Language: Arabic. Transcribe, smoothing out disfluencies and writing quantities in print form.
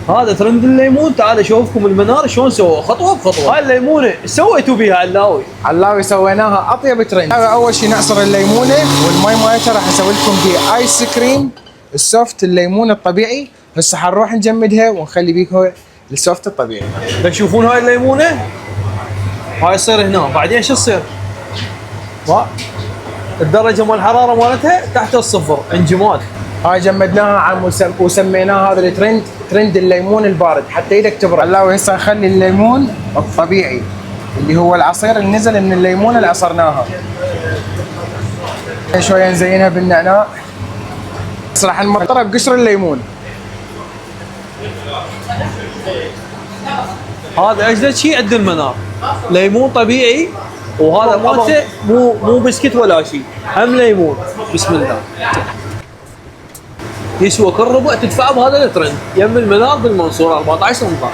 هذا ترند الليمون. تعال شوفكم المنار شلون سووه خطوه بخطوه. هاي الليمونه ايش سويتوا بيها علاوي؟ علاوي سويناها اطيب ترند. اول شيء نعصر الليمونه والمي مالتها راح نسوي لكم فيه ايس كريم السوفت الليمون الطبيعي. هسه حنروح نجمدها ونخلي بيكم السوفت الطبيعي. تشوفون هاي الليمونه؟ هاي تصير هنا بعدين شو تصير؟ الدرجه مال الحراره مالتها تحت الصفر انجماد. هاي جمدناها عم وسميناها هذا الترند ترند الليمون البارد حتى ايدك تبرد. علاوي هسه نخلي الليمون الطبيعي اللي هو العصير اللي نزل من الليمون اللي عصرناها. شويه نزينها بالنعناع. بس راح نمطرها بقشر الليمون. هذا اجدد شيء عند المنار، ليمون طبيعي. وهذا مالته مو بسكت ولا شيء، هم ليمون. بسم الله. يسوى كل ربع تدفعه بهذا الترند يم المنار بالمنصوره 14 رمضان.